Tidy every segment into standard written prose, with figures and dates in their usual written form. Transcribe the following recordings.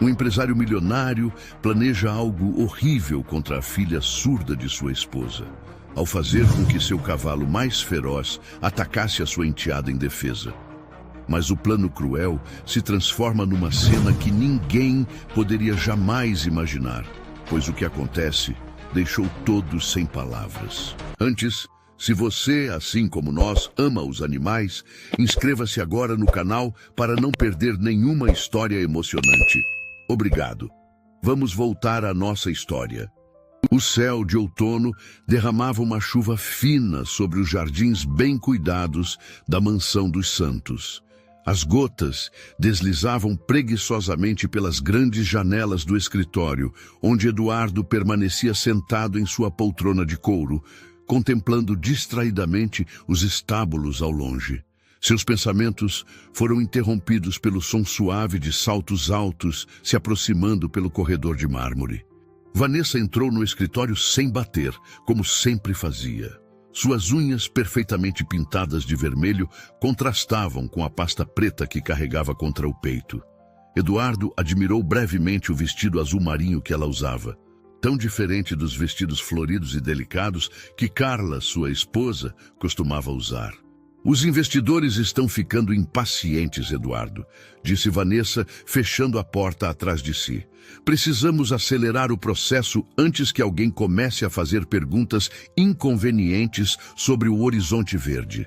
Um empresário milionário planeja algo horrível contra a filha surda de sua esposa, ao fazer com que seu cavalo mais feroz atacasse a sua enteada em defesa. Mas o plano cruel se transforma numa cena que ninguém poderia jamais imaginar, pois o que acontece deixou todos sem palavras. Antes, se você, assim como nós, ama os animais, inscreva-se agora no canal para não perder nenhuma história emocionante. Obrigado. Vamos voltar à nossa história. O céu de outono derramava uma chuva fina sobre os jardins bem cuidados da mansão dos Santos. As gotas deslizavam preguiçosamente pelas grandes janelas do escritório, onde Eduardo permanecia sentado em sua poltrona de couro, contemplando distraidamente os estábulos ao longe. Seus pensamentos foram interrompidos pelo som suave de saltos altos se aproximando pelo corredor de mármore. Vanessa entrou no escritório sem bater, como sempre fazia. Suas unhas perfeitamente pintadas de vermelho contrastavam com a pasta preta que carregava contra o peito. Eduardo admirou brevemente o vestido azul marinho que ela usava, tão diferente dos vestidos floridos e delicados que Carla, sua esposa, costumava usar. Os investidores estão ficando impacientes, Eduardo, disse Vanessa, fechando a porta atrás de si. Precisamos acelerar o processo antes que alguém comece a fazer perguntas inconvenientes sobre o horizonte verde.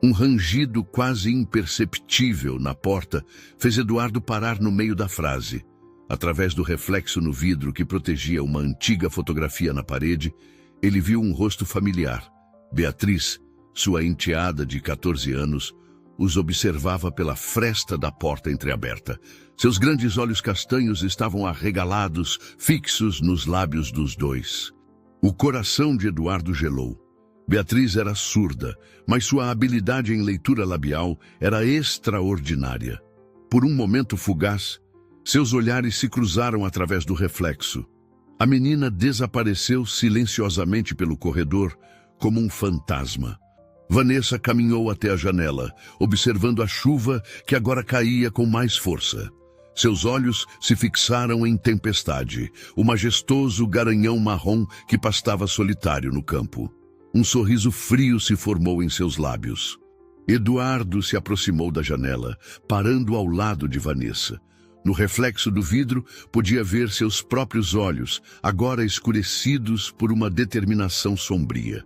Um rangido quase imperceptível na porta fez Eduardo parar no meio da frase. Através do reflexo no vidro que protegia uma antiga fotografia na parede, ele viu um rosto familiar. Beatriz, sua enteada de 14 anos, os observava pela fresta da porta entreaberta. Seus grandes olhos castanhos estavam arregalados, fixos nos lábios dos dois. O coração de Eduardo gelou. Beatriz era surda, mas sua habilidade em leitura labial era extraordinária. Por um momento fugaz, seus olhares se cruzaram através do reflexo. A menina desapareceu silenciosamente pelo corredor, como um fantasma. Vanessa caminhou até a janela, observando a chuva que agora caía com mais força. Seus olhos se fixaram em Tempestade, o majestoso garanhão marrom que pastava solitário no campo. Um sorriso frio se formou em seus lábios. Eduardo se aproximou da janela, parando ao lado de Vanessa. No reflexo do vidro, podia ver seus próprios olhos, agora escurecidos por uma determinação sombria.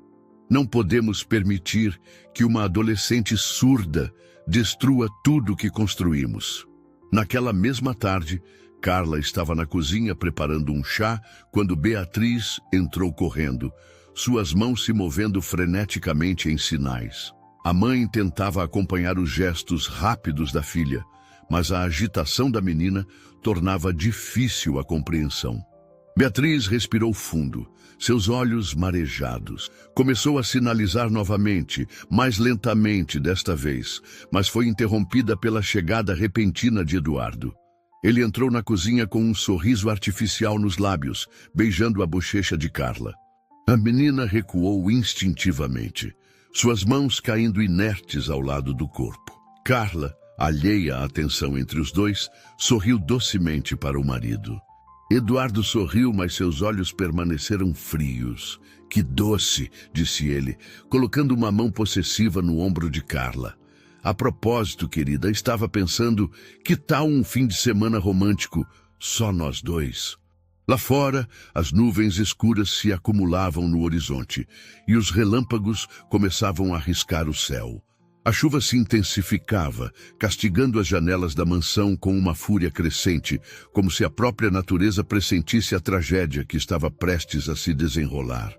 Não podemos permitir que uma adolescente surda destrua tudo o que construímos. Naquela mesma tarde, Carla estava na cozinha preparando um chá quando Beatriz entrou correndo, suas mãos se movendo freneticamente em sinais. A mãe tentava acompanhar os gestos rápidos da filha, mas a agitação da menina tornava difícil a compreensão. Beatriz respirou fundo, seus olhos marejados. Começou a sinalizar novamente, mais lentamente desta vez, mas foi interrompida pela chegada repentina de Eduardo. Ele entrou na cozinha com um sorriso artificial nos lábios, beijando a bochecha de Carla. A menina recuou instintivamente, suas mãos caindo inertes ao lado do corpo. Carla, alheia à tensão entre os dois, sorriu docemente para o marido. Eduardo sorriu, mas seus olhos permaneceram frios. Que doce, disse ele, colocando uma mão possessiva no ombro de Carla. A propósito, querida, estava pensando, que tal um fim de semana romântico, só nós dois? Lá fora, as nuvens escuras se acumulavam no horizonte, e os relâmpagos começavam a riscar o céu. A chuva se intensificava, castigando as janelas da mansão com uma fúria crescente, como se a própria natureza pressentisse a tragédia que estava prestes a se desenrolar.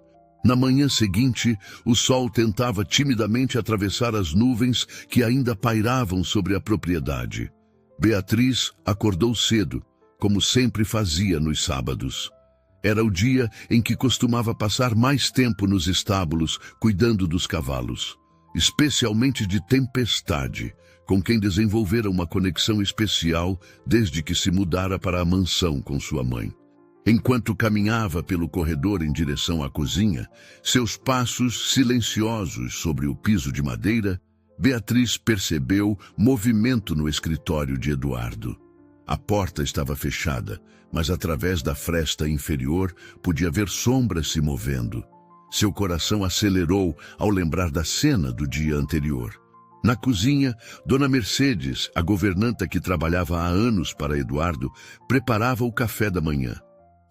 Na manhã seguinte, o sol tentava timidamente atravessar as nuvens que ainda pairavam sobre a propriedade. Beatriz acordou cedo, como sempre fazia nos sábados. Era o dia em que costumava passar mais tempo nos estábulos, cuidando dos cavalos. Especialmente de Tempestade, com quem desenvolvera uma conexão especial desde que se mudara para a mansão com sua mãe. Enquanto caminhava pelo corredor em direção à cozinha, seus passos silenciosos sobre o piso de madeira, Beatriz percebeu movimento no escritório de Eduardo. A porta estava fechada, mas através da fresta inferior podia ver sombras se movendo. Seu coração acelerou ao lembrar da cena do dia anterior. Na cozinha, Dona Mercedes, a governanta que trabalhava há anos para Eduardo, preparava o café da manhã.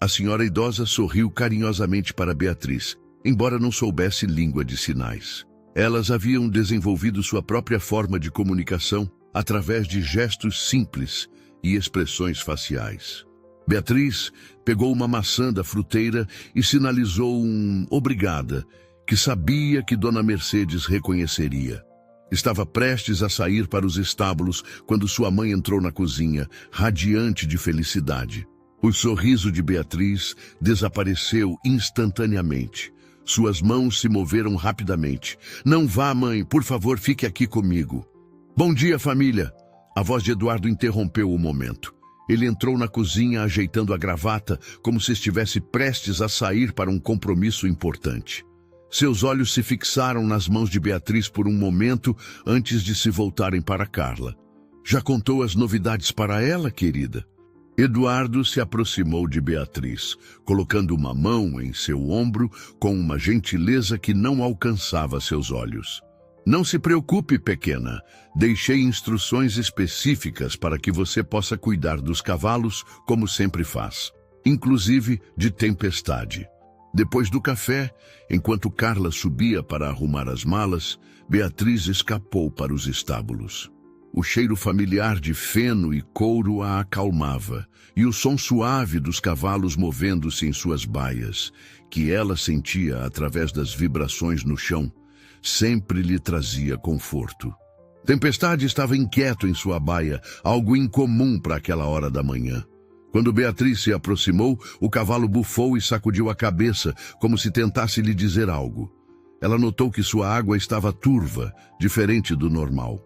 A senhora idosa sorriu carinhosamente para Beatriz, embora não soubesse língua de sinais. Elas haviam desenvolvido sua própria forma de comunicação através de gestos simples e expressões faciais. Beatriz pegou uma maçã da fruteira e sinalizou um obrigada, que sabia que Dona Mercedes reconheceria. Estava prestes a sair para os estábulos quando sua mãe entrou na cozinha, radiante de felicidade. O sorriso de Beatriz desapareceu instantaneamente. Suas mãos se moveram rapidamente. "Não vá, mãe, por favor, fique aqui comigo." "Bom dia, família." A voz de Eduardo interrompeu o momento. Ele entrou na cozinha ajeitando a gravata como se estivesse prestes a sair para um compromisso importante. Seus olhos se fixaram nas mãos de Beatriz por um momento antes de se voltarem para Carla. "Já contou as novidades para ela, querida?" Eduardo se aproximou de Beatriz, colocando uma mão em seu ombro com uma gentileza que não alcançava seus olhos. "Não se preocupe, pequena. Deixei instruções específicas para que você possa cuidar dos cavalos, como sempre faz, inclusive de Tempestade." Depois do café, enquanto Carla subia para arrumar as malas, Beatriz escapou para os estábulos. O cheiro familiar de feno e couro a acalmava, e o som suave dos cavalos movendo-se em suas baias, que ela sentia através das vibrações no chão, sempre lhe trazia conforto. Tempestade estava inquieto em sua baia, algo incomum para aquela hora da manhã. Quando Beatriz se aproximou, o cavalo bufou e sacudiu a cabeça, como se tentasse lhe dizer algo. Ela notou que sua água estava turva, diferente do normal.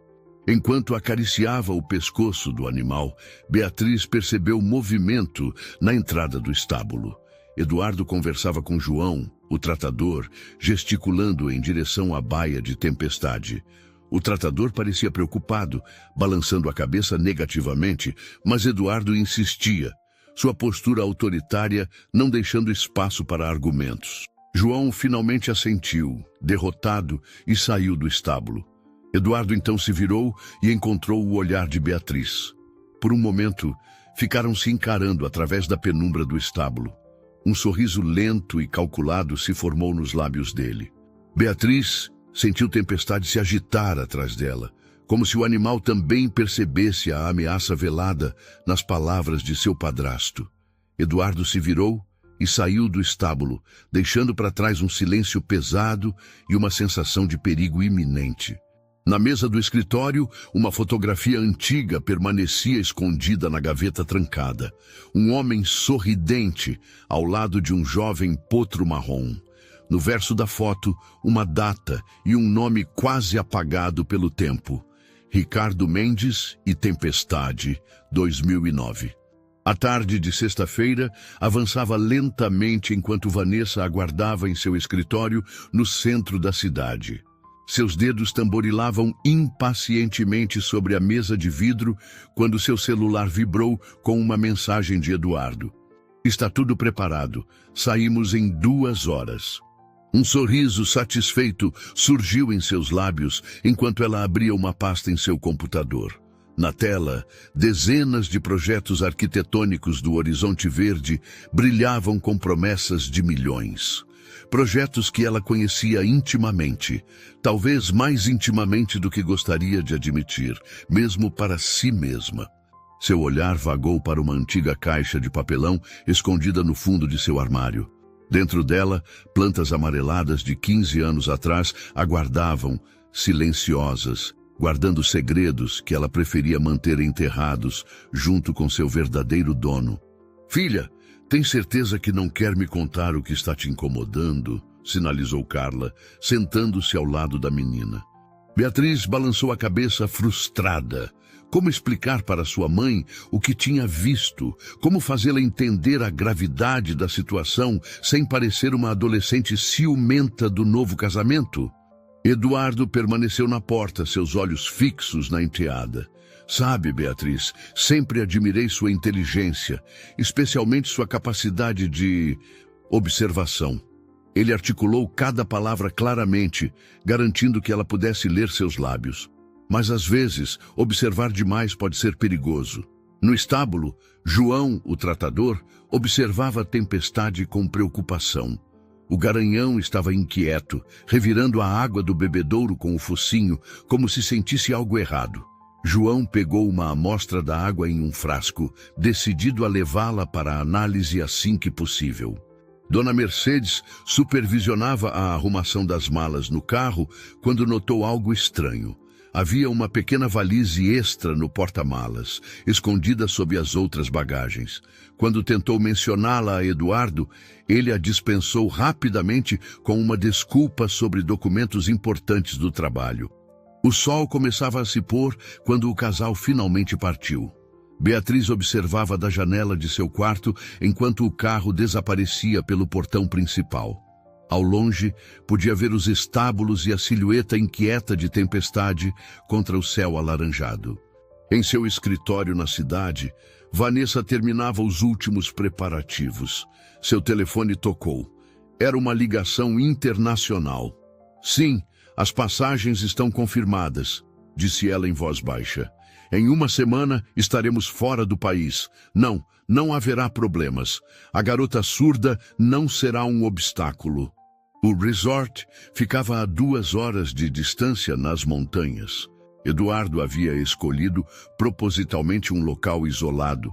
Enquanto acariciava o pescoço do animal, Beatriz percebeu movimento na entrada do estábulo. Eduardo conversava com João, o tratador, gesticulando em direção à baia de Tempestade. O tratador parecia preocupado, balançando a cabeça negativamente, mas Eduardo insistia, sua postura autoritária não deixando espaço para argumentos. João finalmente assentiu, derrotado, e saiu do estábulo. Eduardo então se virou e encontrou o olhar de Beatriz. Por um momento, ficaram se encarando através da penumbra do estábulo. Um sorriso lento e calculado se formou nos lábios dele. Beatriz sentiu Tempestade se agitar atrás dela, como se o animal também percebesse a ameaça velada nas palavras de seu padrasto. Eduardo se virou e saiu do estábulo, deixando para trás um silêncio pesado e uma sensação de perigo iminente. Na mesa do escritório, uma fotografia antiga permanecia escondida na gaveta trancada. Um homem sorridente ao lado de um jovem potro marrom. No verso da foto, uma data e um nome quase apagado pelo tempo. Ricardo Mendes e Tempestade, 2009. A tarde de sexta-feira avançava lentamente enquanto Vanessa aguardava em seu escritório no centro da cidade. Seus dedos tamborilavam impacientemente sobre a mesa de vidro quando seu celular vibrou com uma mensagem de Eduardo. "Está tudo preparado. Saímos em 2 horas." Um sorriso satisfeito surgiu em seus lábios enquanto ela abria uma pasta em seu computador. Na tela, dezenas de projetos arquitetônicos do Horizonte Verde brilhavam com promessas de milhões. Projetos que ela conhecia intimamente, talvez mais intimamente do que gostaria de admitir, mesmo para si mesma. Seu olhar vagou para uma antiga caixa de papelão escondida no fundo de seu armário. Dentro dela, plantas amareladas de 15 anos atrás aguardavam, silenciosas, guardando segredos que ela preferia manter enterrados junto com seu verdadeiro dono. "Filha, tem certeza que não quer me contar o que está te incomodando?" sinalizou Carla, sentando-se ao lado da menina. Beatriz balançou a cabeça frustrada. Como explicar para sua mãe o que tinha visto? Como fazê-la entender a gravidade da situação sem parecer uma adolescente ciumenta do novo casamento? Eduardo permaneceu na porta, seus olhos fixos na enteada. Sabe, Beatriz, sempre admirei sua inteligência, especialmente sua capacidade de observação. Ele articulou cada palavra claramente, garantindo que ela pudesse ler seus lábios. Mas às vezes, observar demais pode ser perigoso. No estábulo, João, o tratador, observava a tempestade com preocupação. O garanhão estava inquieto, revirando a água do bebedouro com o focinho, como se sentisse algo errado. João pegou uma amostra da água em um frasco, decidido a levá-la para a análise assim que possível. Dona Mercedes supervisionava a arrumação das malas no carro quando notou algo estranho. Havia uma pequena valise extra no porta-malas, escondida sob as outras bagagens. Quando tentou mencioná-la a Eduardo, ele a dispensou rapidamente com uma desculpa sobre documentos importantes do trabalho. O sol começava a se pôr quando o casal finalmente partiu. Beatriz observava da janela de seu quarto enquanto o carro desaparecia pelo portão principal. Ao longe, podia ver os estábulos e a silhueta inquieta de Tempestade contra o céu alaranjado. Em seu escritório na cidade, Vanessa terminava os últimos preparativos. Seu telefone tocou. Era uma ligação internacional. Sim, as passagens estão confirmadas, disse ela em voz baixa. Em uma semana estaremos fora do país. Não haverá problemas. A garota surda não será um obstáculo. O resort ficava a 2 horas de distância nas montanhas. Eduardo havia escolhido propositalmente um local isolado,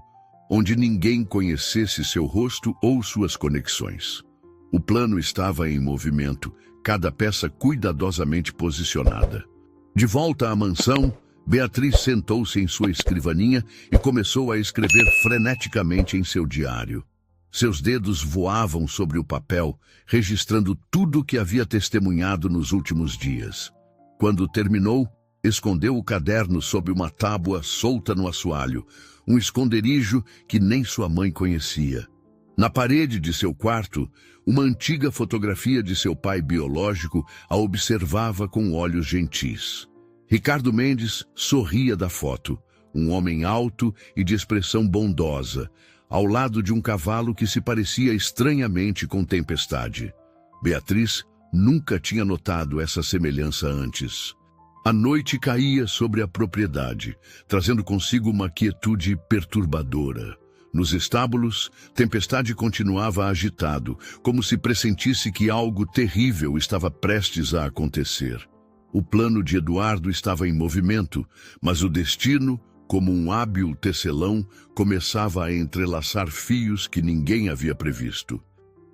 onde ninguém conhecesse seu rosto ou suas conexões. O plano estava em movimento, cada peça cuidadosamente posicionada. De volta à mansão, Beatriz sentou-se em sua escrivaninha e começou a escrever freneticamente em seu diário. Seus dedos voavam sobre o papel, registrando tudo o que havia testemunhado nos últimos dias. Quando terminou, escondeu o caderno sob uma tábua solta no assoalho, um esconderijo que nem sua mãe conhecia. Na parede de seu quarto, uma antiga fotografia de seu pai biológico a observava com olhos gentis. Ricardo Mendes sorria da foto, um homem alto e de expressão bondosa, ao lado de um cavalo que se parecia estranhamente com Tempestade. Beatriz nunca tinha notado essa semelhança antes. A noite caía sobre a propriedade, trazendo consigo uma quietude perturbadora. Nos estábulos, Tempestade continuava agitado, como se pressentisse que algo terrível estava prestes a acontecer. O plano de Eduardo estava em movimento, mas o destino, como um hábil tecelão, começava a entrelaçar fios que ninguém havia previsto.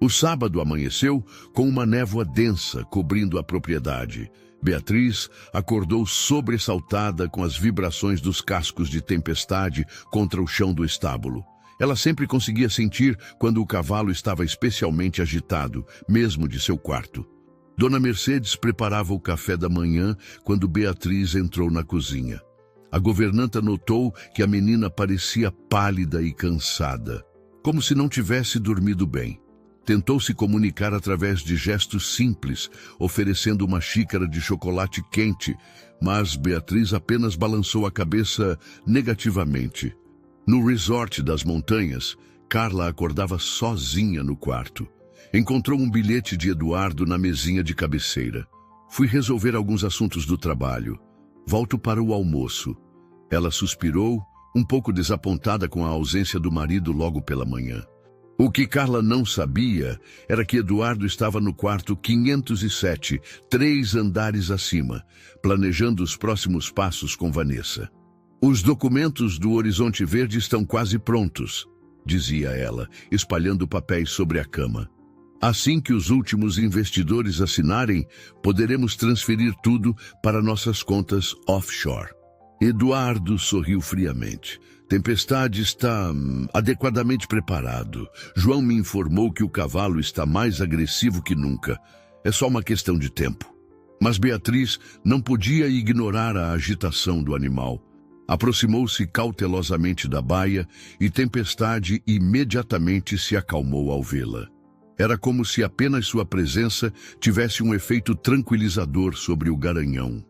O sábado amanheceu com uma névoa densa cobrindo a propriedade. Beatriz acordou sobressaltada com as vibrações dos cascos de Tempestade contra o chão do estábulo. Ela sempre conseguia sentir quando o cavalo estava especialmente agitado, mesmo de seu quarto. Dona Mercedes preparava o café da manhã quando Beatriz entrou na cozinha. A governanta notou que a menina parecia pálida e cansada, como se não tivesse dormido bem. Tentou se comunicar através de gestos simples, oferecendo uma xícara de chocolate quente, mas Beatriz apenas balançou a cabeça negativamente. No resort das montanhas, Carla acordava sozinha no quarto. Encontrou um bilhete de Eduardo na mesinha de cabeceira. Fui resolver alguns assuntos do trabalho. Volto para o almoço. Ela suspirou, um pouco desapontada com a ausência do marido logo pela manhã. O que Carla não sabia era que Eduardo estava no quarto 507, 3 andares acima, planejando os próximos passos com Vanessa. Os documentos do Horizonte Verde estão quase prontos, dizia ela, espalhando papéis sobre a cama. Assim que os últimos investidores assinarem, poderemos transferir tudo para nossas contas offshore. Eduardo sorriu friamente. Tempestade está adequadamente preparado. João me informou que o cavalo está mais agressivo que nunca. É só uma questão de tempo. Mas Beatriz não podia ignorar a agitação do animal. Aproximou-se cautelosamente da baia e Tempestade imediatamente se acalmou ao vê-la. Era como se apenas sua presença tivesse um efeito tranquilizador sobre o garanhão.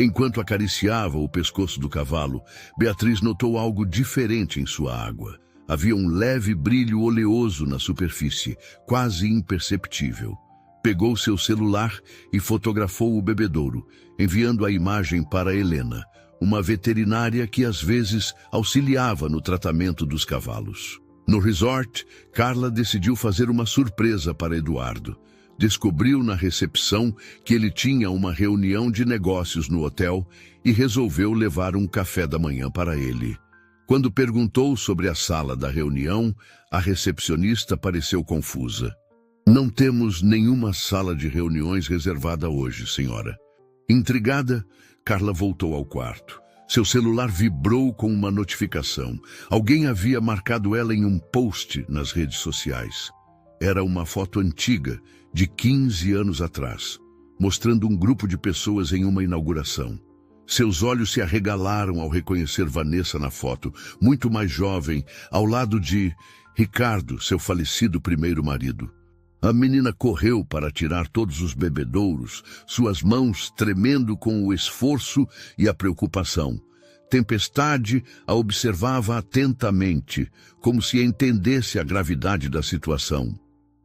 Enquanto acariciava o pescoço do cavalo, Beatriz notou algo diferente em sua água. Havia um leve brilho oleoso na superfície, quase imperceptível. Pegou seu celular e fotografou o bebedouro, enviando a imagem para Helena, uma veterinária que às vezes auxiliava no tratamento dos cavalos. No resort, Carla decidiu fazer uma surpresa para Eduardo. Descobriu na recepção que ele tinha uma reunião de negócios no hotel e resolveu levar um café da manhã para ele. Quando perguntou sobre a sala da reunião, a recepcionista pareceu confusa. Não temos nenhuma sala de reuniões reservada hoje, senhora. Intrigada, Carla voltou ao quarto. Seu celular vibrou com uma notificação. Alguém havia marcado ela em um post nas redes sociais. Era uma foto antiga, de 15 anos atrás, mostrando um grupo de pessoas em uma inauguração. Seus olhos se arregalaram ao reconhecer Vanessa na foto, muito mais jovem, ao lado de Ricardo, seu falecido primeiro marido. A menina correu para tirar todos os bebedouros, suas mãos tremendo com o esforço e a preocupação. Tempestade a observava atentamente, como se entendesse a gravidade da situação.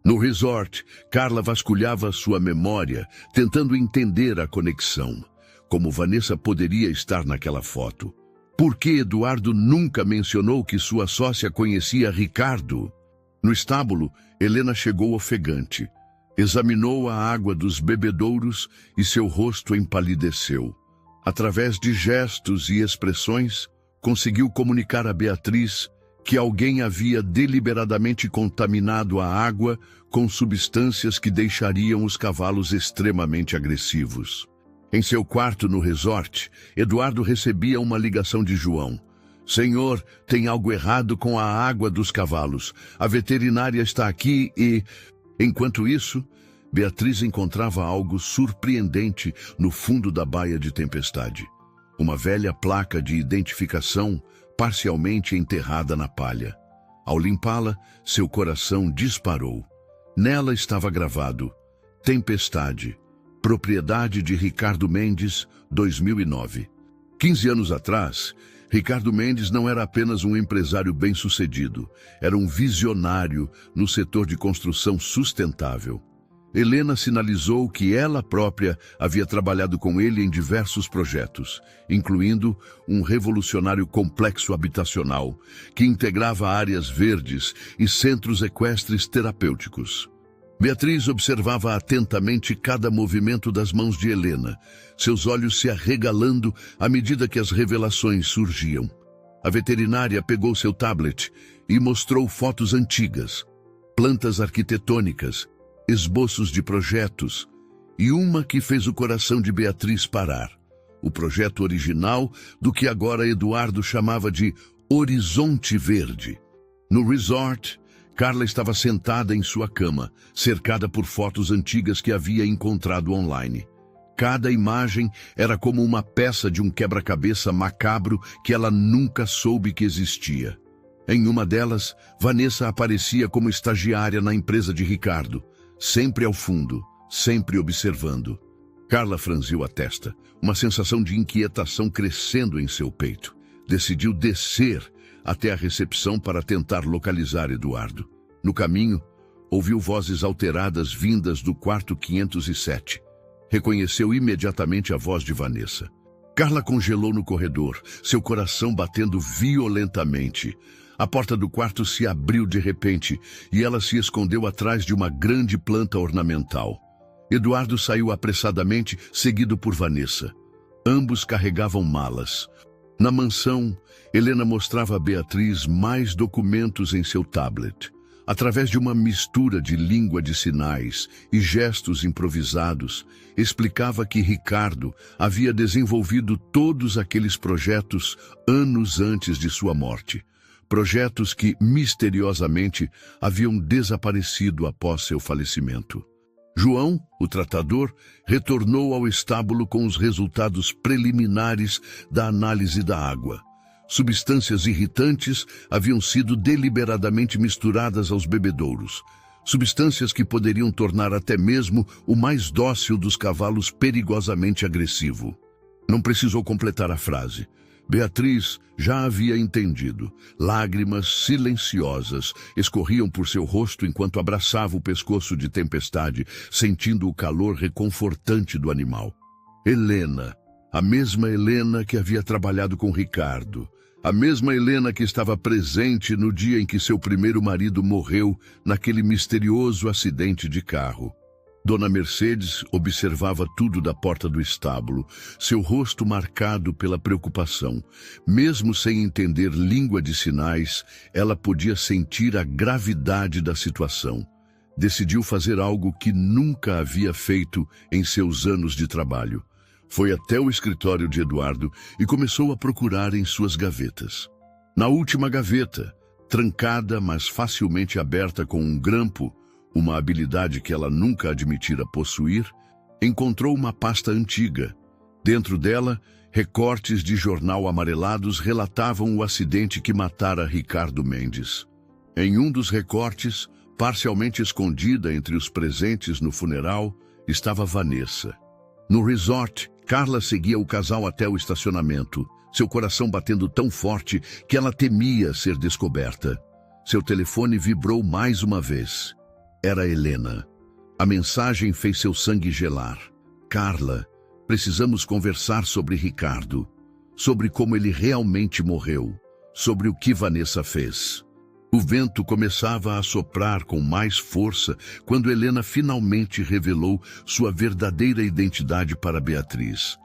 No resort, Carla vasculhava sua memória, tentando entender a conexão. Como Vanessa poderia estar naquela foto? Por que Eduardo nunca mencionou que sua sócia conhecia Ricardo? No estábulo, Helena chegou ofegante. Examinou a água dos bebedouros e seu rosto empalideceu. Através de gestos e expressões, conseguiu comunicar a Beatriz que alguém havia deliberadamente contaminado a água com substâncias que deixariam os cavalos extremamente agressivos. Em seu quarto no resort, Eduardo recebia uma ligação de João. Senhor, tem algo errado com a água dos cavalos. A veterinária está aqui e... Enquanto isso, Beatriz encontrava algo surpreendente no fundo da baía de Tempestade. Uma velha placa de identificação parcialmente enterrada na palha. Ao limpá-la, seu coração disparou. Nela estava gravado: Tempestade, propriedade de Ricardo Mendes, 2009. 15 anos atrás, Ricardo Mendes não era apenas um empresário bem-sucedido, era um visionário no setor de construção sustentável. Helena sinalizou que ela própria havia trabalhado com ele em diversos projetos, incluindo um revolucionário complexo habitacional que integrava áreas verdes e centros equestres terapêuticos. Beatriz observava atentamente cada movimento das mãos de Helena, seus olhos se arregalando à medida que as revelações surgiam. A veterinária pegou seu tablet e mostrou fotos antigas, plantas arquitetônicas, esboços de projetos, e uma que fez o coração de Beatriz parar. O projeto original do que agora Eduardo chamava de Horizonte Verde. No resort, Carla estava sentada em sua cama, cercada por fotos antigas que havia encontrado online. Cada imagem era como uma peça de um quebra-cabeça macabro que ela nunca soube que existia. Em uma delas, Vanessa aparecia como estagiária na empresa de Ricardo, sempre ao fundo, sempre observando. Carla franziu a testa, uma sensação de inquietação crescendo em seu peito. Decidiu descer até a recepção para tentar localizar Eduardo. No caminho, ouviu vozes alteradas vindas do quarto 507. Reconheceu imediatamente a voz de Vanessa. Carla congelou no corredor, seu coração batendo violentamente. A porta do quarto se abriu de repente e ela se escondeu atrás de uma grande planta ornamental. Eduardo saiu apressadamente, seguido por Vanessa. Ambos carregavam malas. Na mansão, Helena mostrava a Beatriz mais documentos em seu tablet. Através de uma mistura de língua de sinais e gestos improvisados, explicava que Ricardo havia desenvolvido todos aqueles projetos anos antes de sua morte. Projetos que, misteriosamente, haviam desaparecido após seu falecimento. João, o tratador, retornou ao estábulo com os resultados preliminares da análise da água. Substâncias irritantes haviam sido deliberadamente misturadas aos bebedouros. Substâncias que poderiam tornar até mesmo o mais dócil dos cavalos perigosamente agressivo. Não precisou completar a frase. Beatriz já havia entendido. Lágrimas silenciosas escorriam por seu rosto enquanto abraçava o pescoço de Tempestade, sentindo o calor reconfortante do animal. Helena, a mesma Helena que havia trabalhado com Ricardo. A mesma Helena que estava presente no dia em que seu primeiro marido morreu naquele misterioso acidente de carro. Dona Mercedes observava tudo da porta do estábulo, seu rosto marcado pela preocupação. Mesmo sem entender língua de sinais, ela podia sentir a gravidade da situação. Decidiu fazer algo que nunca havia feito em seus anos de trabalho. Foi até o escritório de Eduardo e começou a procurar em suas gavetas. Na última gaveta, trancada, mas facilmente aberta com um grampo, uma habilidade que ela nunca admitira possuir, encontrou uma pasta antiga. Dentro dela, recortes de jornal amarelados relatavam o acidente que matara Ricardo Mendes. Em um dos recortes, parcialmente escondida entre os presentes no funeral, estava Vanessa. No resort, Carla seguia o casal até o estacionamento, seu coração batendo tão forte que ela temia ser descoberta. Seu telefone vibrou mais uma vez. Era Helena. A mensagem fez seu sangue gelar. Carla, precisamos conversar sobre Ricardo, sobre como ele realmente morreu, sobre o que Vanessa fez. O vento começava a soprar com mais força quando Helena finalmente revelou sua verdadeira identidade para Beatriz.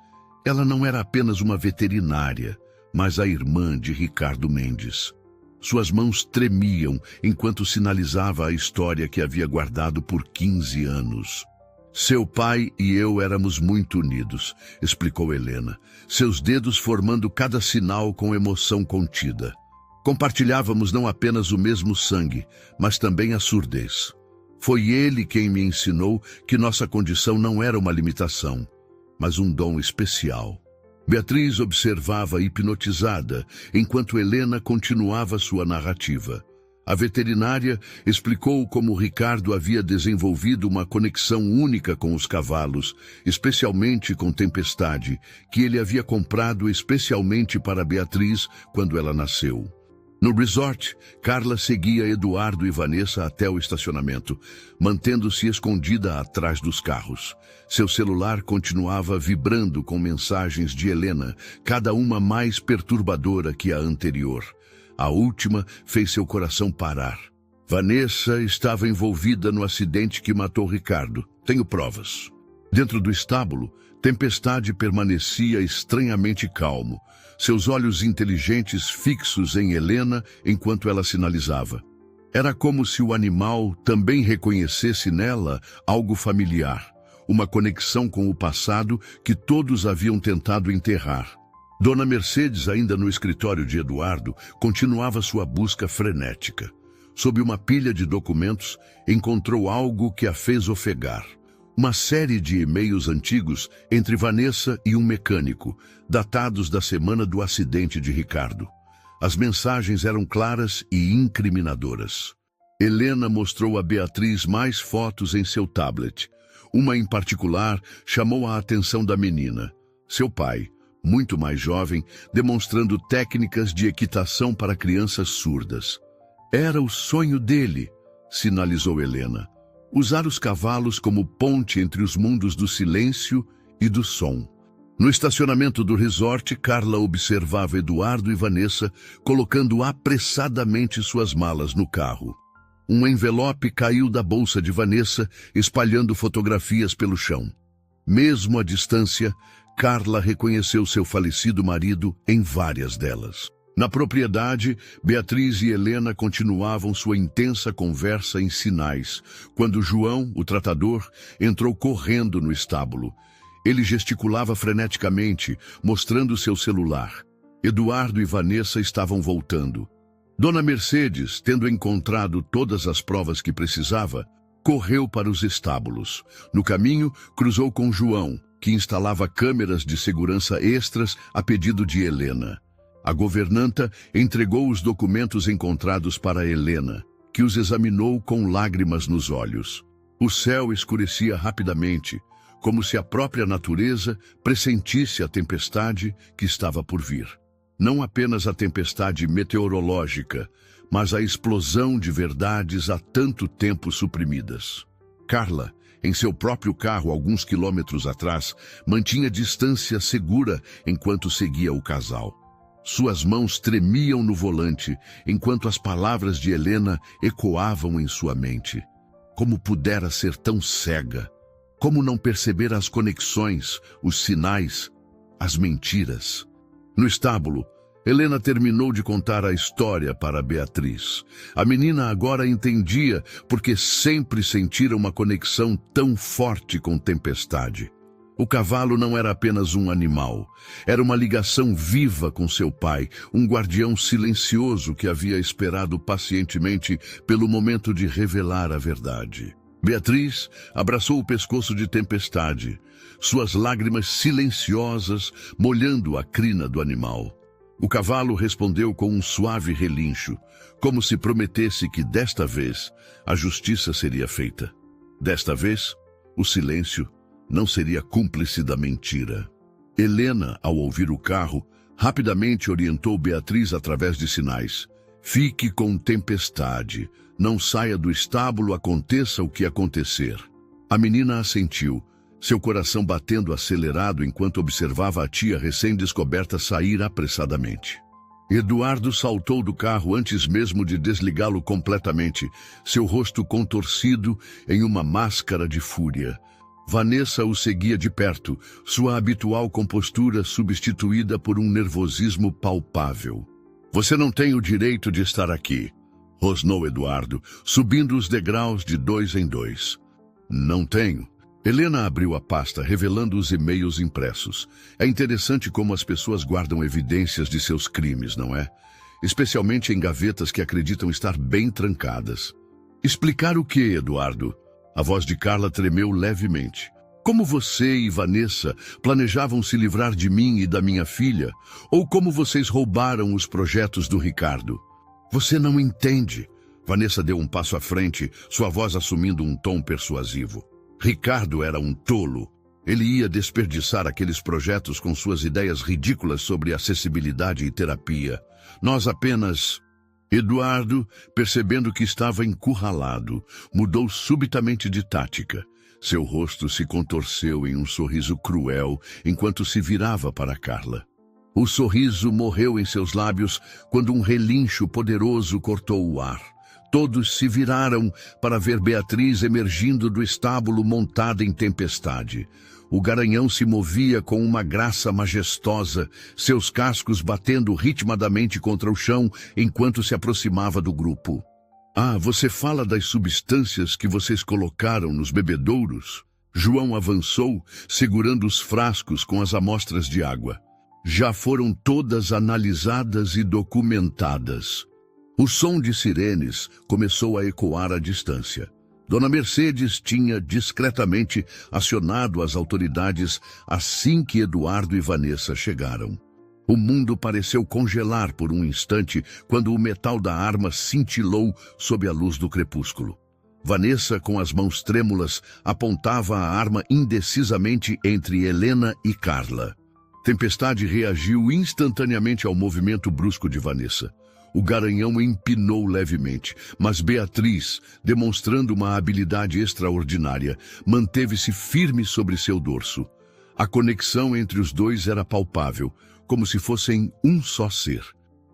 Ela não era apenas uma veterinária, mas a irmã de Ricardo Mendes. Suas mãos tremiam enquanto sinalizava a história que havia guardado por 15 anos. Seu pai e eu éramos muito unidos, explicou Helena, seus dedos formando cada sinal com emoção contida. Compartilhávamos não apenas o mesmo sangue, mas também a surdez. Foi ele quem me ensinou que nossa condição não era uma limitação, mas um dom especial. Beatriz observava hipnotizada, enquanto Helena continuava sua narrativa. A veterinária explicou como Ricardo havia desenvolvido uma conexão única com os cavalos, especialmente com Tempestade, que ele havia comprado especialmente para Beatriz quando ela nasceu. No resort, Carla seguia Eduardo e Vanessa até o estacionamento, mantendo-se escondida atrás dos carros. Seu celular continuava vibrando com mensagens de Helena, cada uma mais perturbadora que a anterior. A última fez seu coração parar. Vanessa estava envolvida no acidente que matou Ricardo. Tenho provas. Dentro do estábulo, Tempestade permanecia estranhamente calmo, seus olhos inteligentes fixos em Helena enquanto ela sinalizava. Era como se o animal também reconhecesse nela algo familiar, uma conexão com o passado que todos haviam tentado enterrar. Dona Mercedes, ainda no escritório de Eduardo, continuava sua busca frenética. Sob uma pilha de documentos, encontrou algo que a fez ofegar. Uma série de e-mails antigos entre Vanessa e um mecânico, datados da semana do acidente de Ricardo. As mensagens eram claras e incriminadoras. Helena mostrou a Beatriz mais fotos em seu tablet. Uma em particular chamou a atenção da menina. Seu pai, muito mais jovem, demonstrando técnicas de equitação para crianças surdas. Era o sonho dele, sinalizou Helena. Usar os cavalos como ponte entre os mundos do silêncio e do som. No estacionamento do resort, Carla observava Eduardo e Vanessa colocando apressadamente suas malas no carro. Um envelope caiu da bolsa de Vanessa, espalhando fotografias pelo chão. Mesmo à distância, Carla reconheceu seu falecido marido em várias delas. Na propriedade, Beatriz e Helena continuavam sua intensa conversa em sinais, quando João, o tratador, entrou correndo no estábulo. Ele gesticulava freneticamente, mostrando seu celular. Eduardo e Vanessa estavam voltando. Dona Mercedes, tendo encontrado todas as provas que precisava, correu para os estábulos. No caminho, cruzou com João, que instalava câmeras de segurança extras a pedido de Helena. A governanta entregou os documentos encontrados para Helena, que os examinou com lágrimas nos olhos. O céu escurecia rapidamente, como se a própria natureza pressentisse a tempestade que estava por vir. Não apenas a tempestade meteorológica, mas a explosão de verdades há tanto tempo suprimidas. Carla, em seu próprio carro alguns quilômetros atrás, mantinha distância segura enquanto seguia o casal. Suas mãos tremiam no volante, enquanto as palavras de Helena ecoavam em sua mente. Como pudera ser tão cega? Como não perceber as conexões, os sinais, as mentiras? No estábulo, Helena terminou de contar a história para Beatriz. A menina agora entendia porque sempre sentira uma conexão tão forte com Tempestade. O cavalo não era apenas um animal, era uma ligação viva com seu pai, um guardião silencioso que havia esperado pacientemente pelo momento de revelar a verdade. Beatriz abraçou o pescoço de Tempestade, suas lágrimas silenciosas molhando a crina do animal. O cavalo respondeu com um suave relincho, como se prometesse que desta vez a justiça seria feita. Desta vez, o silêncio não seria cúmplice da mentira. Helena, ao ouvir o carro, rapidamente orientou Beatriz através de sinais. Fique com Tempestade, não saia do estábulo, aconteça o que acontecer. A menina assentiu, seu coração batendo acelerado enquanto observava a tia recém-descoberta sair apressadamente. Eduardo saltou do carro antes mesmo de desligá-lo completamente, seu rosto contorcido em uma máscara de fúria. Vanessa o seguia de perto, sua habitual compostura substituída por um nervosismo palpável. Você não tem o direito de estar aqui, rosnou Eduardo, subindo os degraus de 2 em 2. Não tenho. Helena abriu a pasta, revelando os e-mails impressos. É interessante como as pessoas guardam evidências de seus crimes, não é? Especialmente em gavetas que acreditam estar bem trancadas. Explicar o quê, Eduardo? A voz de Carla tremeu levemente. Como você e Vanessa planejavam se livrar de mim e da minha filha? Ou como vocês roubaram os projetos do Ricardo? Você não entende. Vanessa deu um passo à frente, sua voz assumindo um tom persuasivo. Ricardo era um tolo. Ele ia desperdiçar aqueles projetos com suas ideias ridículas sobre acessibilidade e terapia. Nós apenas... Eduardo, percebendo que estava encurralado, mudou subitamente de tática. Seu rosto se contorceu em um sorriso cruel enquanto se virava para Carla. O sorriso morreu em seus lábios quando um relincho poderoso cortou o ar. Todos se viraram para ver Beatriz emergindo do estábulo montada em Tempestade. O garanhão se movia com uma graça majestosa, seus cascos batendo ritmadamente contra o chão enquanto se aproximava do grupo. Ah, você fala das substâncias que vocês colocaram nos bebedouros? João avançou, segurando os frascos com as amostras de água. Já foram todas analisadas e documentadas. O som de sirenes começou a ecoar à distância. Dona Mercedes tinha discretamente acionado as autoridades assim que Eduardo e Vanessa chegaram. O mundo pareceu congelar por um instante quando o metal da arma cintilou sob a luz do crepúsculo. Vanessa, com as mãos trêmulas, apontava a arma indecisamente entre Helena e Carla. Tempestade reagiu instantaneamente ao movimento brusco de Vanessa. O garanhão empinou levemente, mas Beatriz, demonstrando uma habilidade extraordinária, manteve-se firme sobre seu dorso. A conexão entre os dois era palpável, como se fossem um só ser.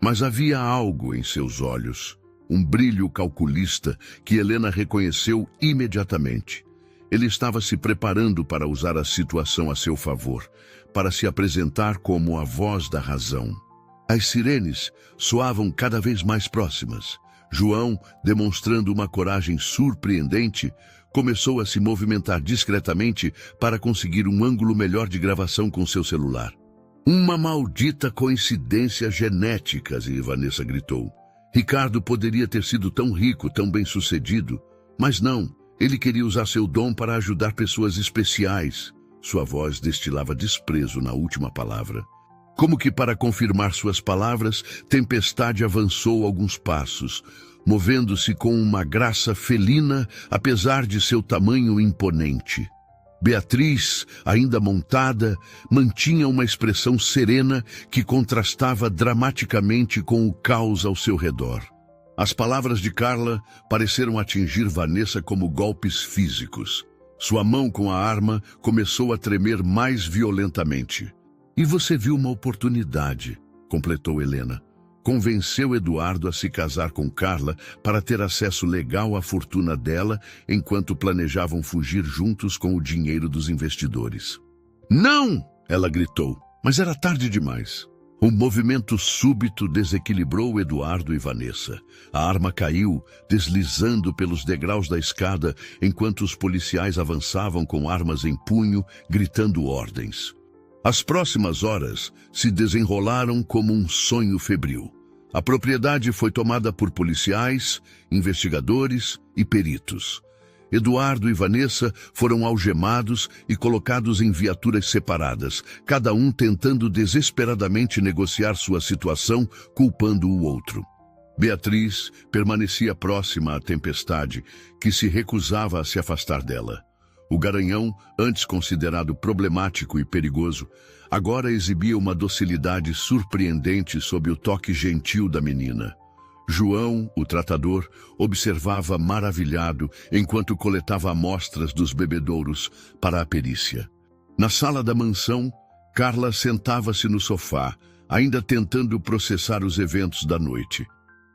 Mas havia algo em seus olhos, um brilho calculista que Helena reconheceu imediatamente. Ele estava se preparando para usar a situação a seu favor, para se apresentar como a voz da razão. As sirenes soavam cada vez mais próximas. João, demonstrando uma coragem surpreendente, começou a se movimentar discretamente para conseguir um ângulo melhor de gravação com seu celular. Uma maldita coincidência genética, Vanessa gritou. Ricardo poderia ter sido tão rico, tão bem-sucedido, mas não, ele queria usar seu dom para ajudar pessoas especiais. Sua voz destilava desprezo na última palavra. Como que para confirmar suas palavras, Tempestade avançou alguns passos, movendo-se com uma graça felina, apesar de seu tamanho imponente. Beatriz, ainda montada, mantinha uma expressão serena que contrastava dramaticamente com o caos ao seu redor. As palavras de Carla pareceram atingir Vanessa como golpes físicos. Sua mão com a arma começou a tremer mais violentamente. "E você viu uma oportunidade", completou Helena. Convenceu Eduardo a se casar com Carla para ter acesso legal à fortuna dela, enquanto planejavam fugir juntos com o dinheiro dos investidores. "Não!" ela gritou, mas era tarde demais. Um movimento súbito desequilibrou Eduardo e Vanessa. A arma caiu, deslizando pelos degraus da escada, enquanto os policiais avançavam com armas em punho, gritando ordens. As próximas horas se desenrolaram como um sonho febril. A propriedade foi tomada por policiais, investigadores e peritos. Eduardo e Vanessa foram algemados e colocados em viaturas separadas, cada um tentando desesperadamente negociar sua situação, culpando o outro. Beatriz permanecia próxima à tempestade, que se recusava a se afastar dela. O garanhão, antes considerado problemático e perigoso, agora exibia uma docilidade surpreendente sob o toque gentil da menina. João, o tratador, observava maravilhado enquanto coletava amostras dos bebedouros para a perícia. Na sala da mansão, Carla sentava-se no sofá, ainda tentando processar os eventos da noite.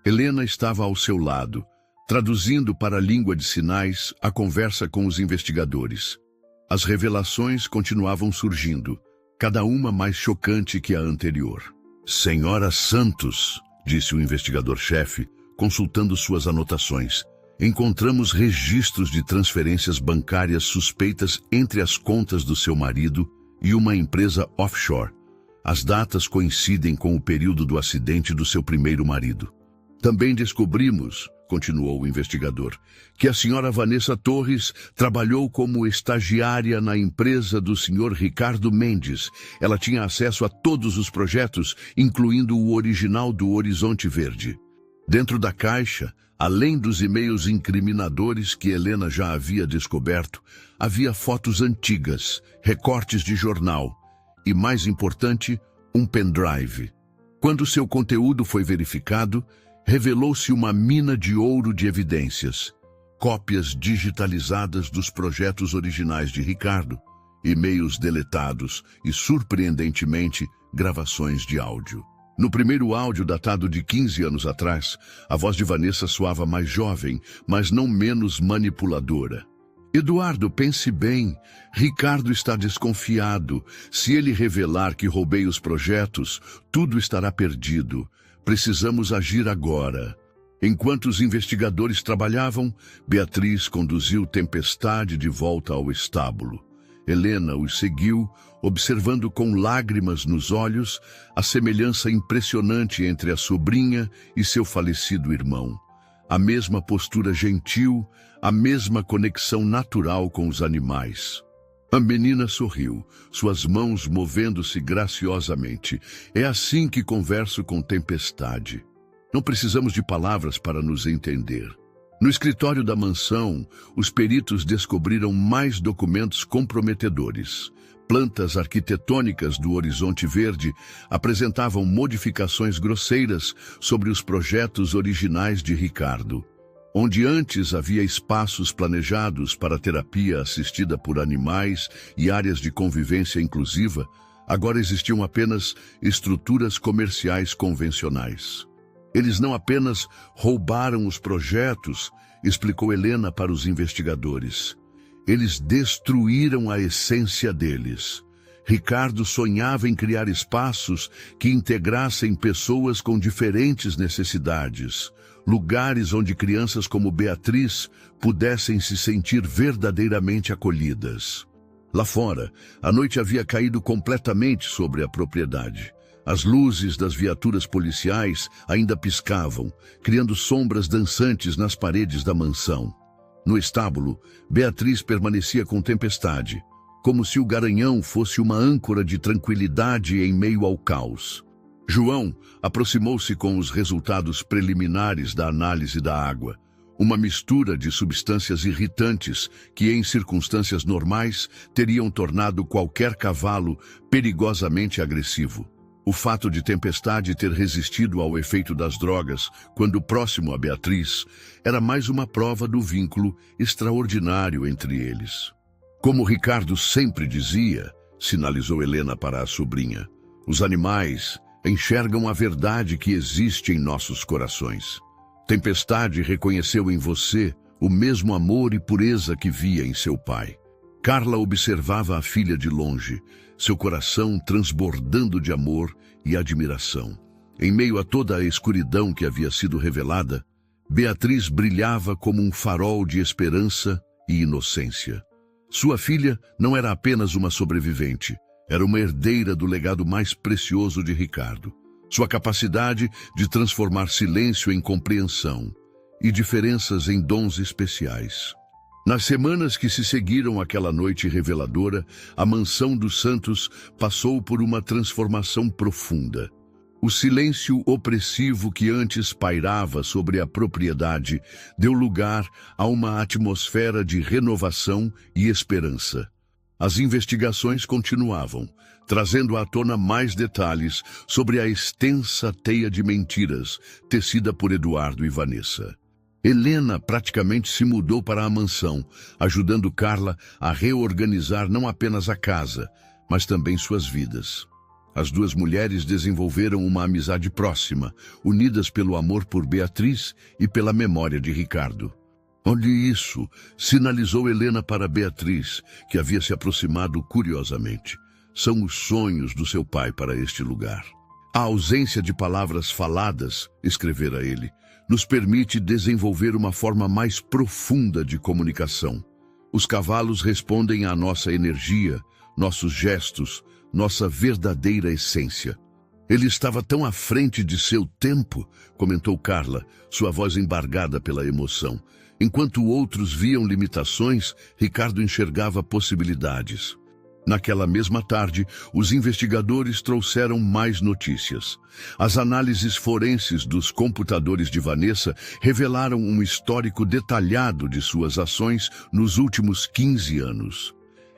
Helena estava ao seu lado, traduzindo para a língua de sinais a conversa com os investigadores. As revelações continuavam surgindo, cada uma mais chocante que a anterior. "Senhora Santos", disse o investigador-chefe, consultando suas anotações, "encontramos registros de transferências bancárias suspeitas entre as contas do seu marido e uma empresa offshore. As datas coincidem com o período do acidente do seu primeiro marido. Também descobrimos", continuou o investigador, "que a senhora Vanessa Torres trabalhou como estagiária na empresa do senhor Ricardo Mendes. Ela tinha acesso a todos os projetos, incluindo o original do Horizonte Verde. Dentro da caixa, além dos e-mails incriminadores que Helena já havia descoberto, havia fotos antigas, recortes de jornal e, mais importante, um pendrive. Quando seu conteúdo foi verificado, revelou-se uma mina de ouro de evidências, cópias digitalizadas dos projetos originais de Ricardo, e-mails deletados e, surpreendentemente, gravações de áudio. No primeiro áudio, datado de 15 anos atrás, a voz de Vanessa soava mais jovem, mas não menos manipuladora. "Eduardo, pense bem. Ricardo está desconfiado. Se ele revelar que roubei os projetos, tudo estará perdido. Precisamos agir agora." Enquanto os investigadores trabalhavam, Beatriz conduziu Tempestade de volta ao estábulo. Helena os seguiu, observando com lágrimas nos olhos a semelhança impressionante entre a sobrinha e seu falecido irmão. A mesma postura gentil, a mesma conexão natural com os animais. A menina sorriu, suas mãos movendo-se graciosamente. "É assim que converso com Tempestade. Não precisamos de palavras para nos entender." No escritório da mansão, os peritos descobriram mais documentos comprometedores. Plantas arquitetônicas do Horizonte Verde apresentavam modificações grosseiras sobre os projetos originais de Ricardo. Onde antes havia espaços planejados para terapia assistida por animais e áreas de convivência inclusiva, agora existiam apenas estruturas comerciais convencionais. "Eles não apenas roubaram os projetos", explicou Helena para os investigadores. "Eles destruíram a essência deles." Ricardo sonhava em criar espaços que integrassem pessoas com diferentes necessidades, lugares onde crianças como Beatriz pudessem se sentir verdadeiramente acolhidas. Lá fora, a noite havia caído completamente sobre a propriedade. As luzes das viaturas policiais ainda piscavam, criando sombras dançantes nas paredes da mansão. No estábulo, Beatriz permanecia com Tempestade, como se o garanhão fosse uma âncora de tranquilidade em meio ao caos. João aproximou-se com os resultados preliminares da análise da água. uma mistura de substâncias irritantes que, em circunstâncias normais, teriam tornado qualquer cavalo perigosamente agressivo. O fato de Tempestade ter resistido ao efeito das drogas quando próximo a Beatriz era mais uma prova do vínculo extraordinário entre eles. Como Ricardo sempre dizia, sinalizou Helena para a sobrinha, os animais enxergam a verdade que existe em nossos corações. Tempestade reconheceu em você o mesmo amor e pureza que via em seu pai. Carla observava a filha de longe, seu coração transbordando de amor e admiração. Em meio a toda a escuridão que havia sido revelada, Beatriz brilhava como um farol de esperança e inocência. Sua filha não era apenas uma sobrevivente, era uma herdeira do legado mais precioso de Ricardo. Sua capacidade de transformar silêncio em compreensão e diferenças em dons especiais. Nas semanas que se seguiram àquela noite reveladora, a mansão dos Santos passou por uma transformação profunda. O silêncio opressivo que antes pairava sobre a propriedade deu lugar a uma atmosfera de renovação e esperança. As investigações continuavam, trazendo à tona mais detalhes sobre a extensa teia de mentiras tecida por Eduardo e Vanessa. Helena praticamente se mudou para a mansão, ajudando Carla a reorganizar não apenas a casa, mas também suas vidas. As duas mulheres desenvolveram uma amizade próxima, unidas pelo amor por Beatriz e pela memória de Ricardo. Olhe isso, sinalizou Helena para Beatriz, que havia se aproximado curiosamente. São os sonhos do seu pai para este lugar. A ausência de palavras faladas, escrevera ele, nos permite desenvolver uma forma mais profunda de comunicação. Os cavalos respondem à nossa energia, nossos gestos, nossa verdadeira essência. Ele estava tão à frente de seu tempo, comentou Carla, sua voz embargada pela emoção. Enquanto outros viam limitações, Ricardo enxergava possibilidades. Naquela mesma tarde, os investigadores trouxeram mais notícias. As análises forenses dos computadores de Vanessa revelaram um histórico detalhado de suas ações nos últimos 15 anos.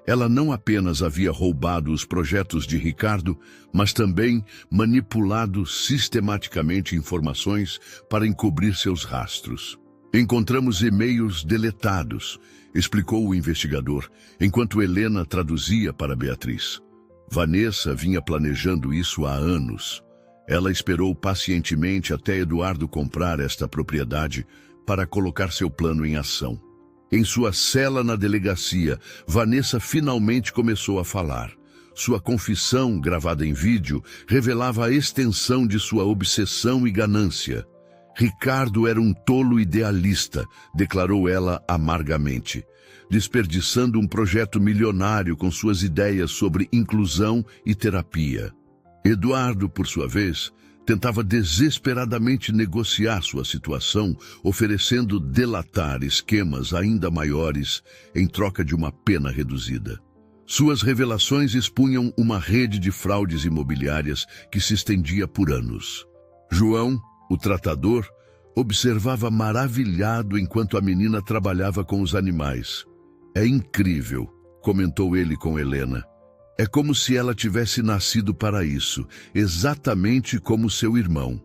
Ela não apenas havia roubado os projetos de Ricardo, mas também manipulado sistematicamente informações para encobrir seus rastros. Encontramos e-mails deletados, explicou o investigador, enquanto Helena traduzia para Beatriz. Vanessa vinha planejando isso há anos. Ela esperou pacientemente até Eduardo comprar esta propriedade para colocar seu plano em ação. Em sua cela na delegacia, Vanessa finalmente começou a falar. Sua confissão, gravada em vídeo, revelava a extensão de sua obsessão e ganância. Ricardo era um tolo idealista, declarou ela amargamente, desperdiçando um projeto milionário com suas ideias sobre inclusão e terapia. Eduardo, por sua vez, tentava desesperadamente negociar sua situação, oferecendo delatar esquemas ainda maiores em troca de uma pena reduzida. Suas revelações expunham uma rede de fraudes imobiliárias que se estendia por anos. João, o tratador, observava maravilhado enquanto a menina trabalhava com os animais. É incrível, comentou ele com Helena. É como se ela tivesse nascido para isso, exatamente como seu irmão.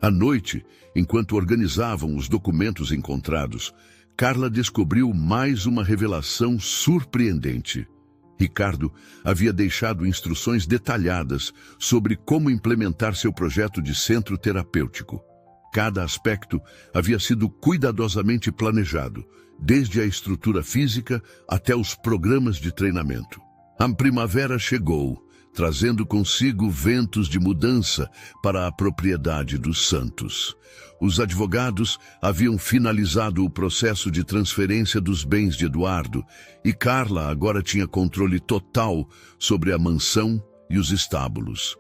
À noite, enquanto organizavam os documentos encontrados, Carla descobriu mais uma revelação surpreendente. Ricardo havia deixado instruções detalhadas sobre como implementar seu projeto de centro terapêutico. Cada aspecto havia sido cuidadosamente planejado, desde a estrutura física até os programas de treinamento. A primavera chegou, trazendo consigo ventos de mudança para a propriedade dos Santos. Os advogados haviam finalizado o processo de transferência dos bens de Eduardo e Carla agora tinha controle total sobre a mansão e os estábulos.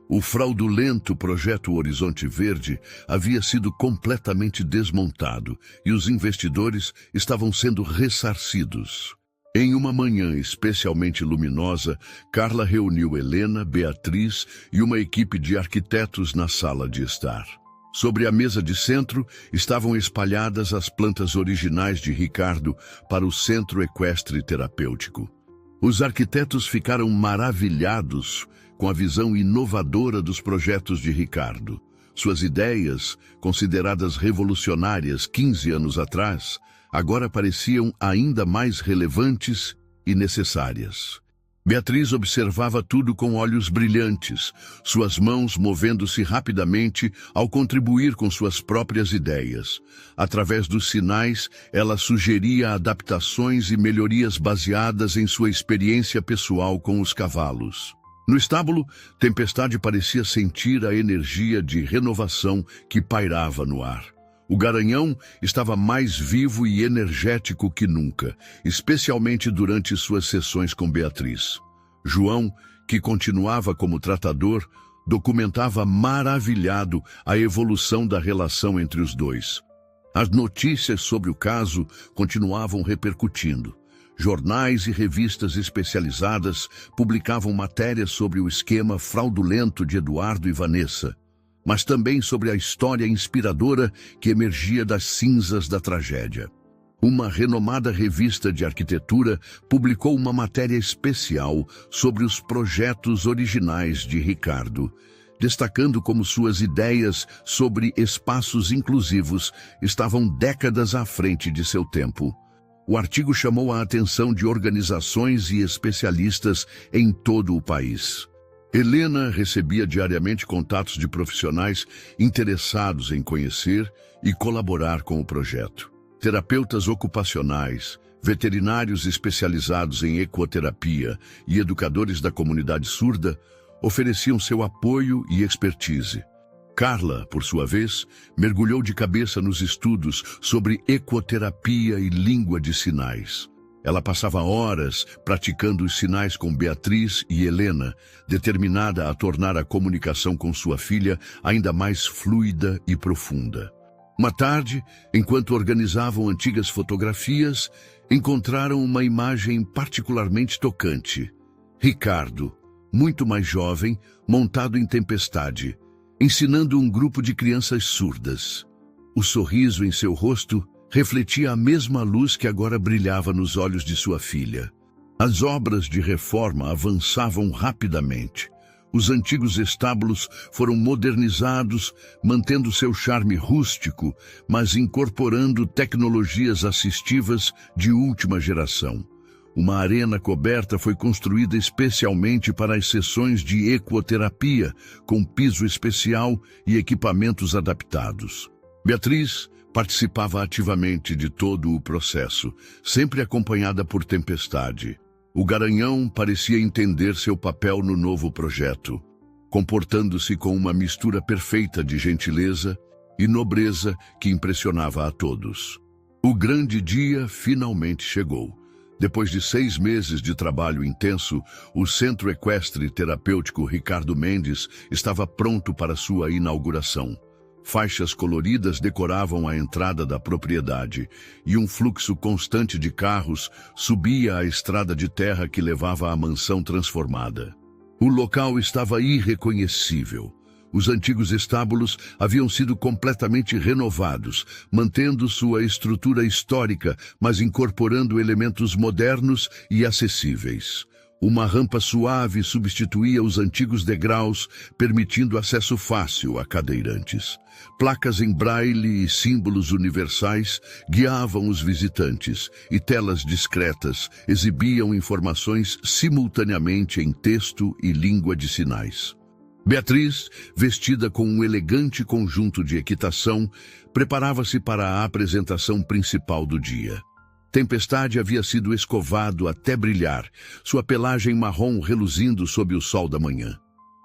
O fraudulento projeto Horizonte Verde havia sido completamente desmontado e os investidores estavam sendo ressarcidos. Em uma manhã especialmente luminosa, Carla reuniu Helena, Beatriz e uma equipe de arquitetos na sala de estar. Sobre a mesa de centro estavam espalhadas as plantas originais de Ricardo para o Centro Equestre Terapêutico. Os arquitetos ficaram maravilhados com a visão inovadora dos projetos de Ricardo. Suas ideias, consideradas revolucionárias 15 anos atrás, agora pareciam ainda mais relevantes e necessárias. Beatriz observava tudo com olhos brilhantes, suas mãos movendo-se rapidamente ao contribuir com suas próprias ideias. Através dos sinais, ela sugeria adaptações e melhorias baseadas em sua experiência pessoal com os cavalos. No estábulo, Tempestade parecia sentir a energia de renovação que pairava no ar. O Garanhão estava mais vivo e energético que nunca, especialmente durante suas sessões com Beatriz. João, que continuava como tratador, documentava maravilhado a evolução da relação entre os dois. As notícias sobre o caso continuavam repercutindo. Jornais e revistas especializadas publicavam matérias sobre o esquema fraudulento de Eduardo e Vanessa, mas também sobre a história inspiradora que emergia das cinzas da tragédia. Uma renomada revista de arquitetura publicou uma matéria especial sobre os projetos originais de Ricardo, destacando como suas ideias sobre espaços inclusivos estavam décadas à frente de seu tempo. O artigo chamou a atenção de organizações e especialistas em todo o país. Helena recebia diariamente contatos de profissionais interessados em conhecer e colaborar com o projeto. Terapeutas ocupacionais, veterinários especializados em ecoterapia e educadores da comunidade surda ofereciam seu apoio e expertise. Carla, por sua vez, mergulhou de cabeça nos estudos sobre ecoterapia e língua de sinais. Ela passava horas praticando os sinais com Beatriz e Helena, determinada a tornar a comunicação com sua filha ainda mais fluida e profunda. Uma tarde, enquanto organizavam antigas fotografias, encontraram uma imagem particularmente tocante. Ricardo, muito mais jovem, montado em Tempestade, ensinando um grupo de crianças surdas. O sorriso em seu rosto refletia a mesma luz que agora brilhava nos olhos de sua filha. As obras de reforma avançavam rapidamente. Os antigos estábulos foram modernizados, mantendo seu charme rústico, mas incorporando tecnologias assistivas de última geração. Uma arena coberta foi construída especialmente para as sessões de ecoterapia, com piso especial e equipamentos adaptados. Beatriz participava ativamente de todo o processo, sempre acompanhada por Tempestade. O Garanhão parecia entender seu papel no novo projeto, comportando-se com uma mistura perfeita de gentileza e nobreza que impressionava a todos. O grande dia finalmente chegou. Depois de 6 meses de trabalho intenso, o Centro Equestre Terapêutico Ricardo Mendes estava pronto para sua inauguração. Faixas coloridas decoravam a entrada da propriedade e um fluxo constante de carros subia a estrada de terra que levava à mansão transformada. O local estava irreconhecível. Os antigos estábulos haviam sido completamente renovados, mantendo sua estrutura histórica, mas incorporando elementos modernos e acessíveis. Uma rampa suave substituía os antigos degraus, permitindo acesso fácil a cadeirantes. Placas em braille e símbolos universais guiavam os visitantes, e telas discretas exibiam informações simultaneamente em texto e língua de sinais. Beatriz, vestida com um elegante conjunto de equitação, preparava-se para a apresentação principal do dia. Tempestade havia sido escovado até brilhar, sua pelagem marrom reluzindo sob o sol da manhã.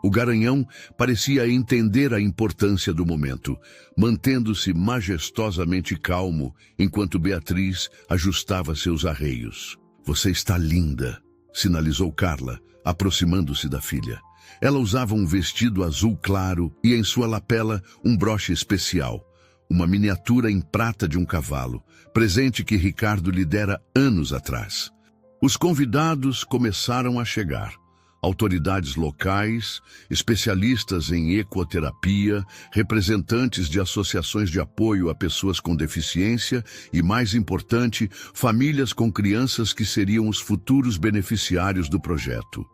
O Garanhão parecia entender a importância do momento, mantendo-se majestosamente calmo, enquanto Beatriz ajustava seus arreios. "Você está linda", sinalizou Carla, aproximando-se da filha. Ela usava um vestido azul claro e em sua lapela um broche especial, uma miniatura em prata de um cavalo, presente que Ricardo lhe dera anos atrás. Os convidados começaram a chegar. Autoridades locais, especialistas em ecoterapia, representantes de associações de apoio a pessoas com deficiência e, mais importante, famílias com crianças que seriam os futuros beneficiários do projeto.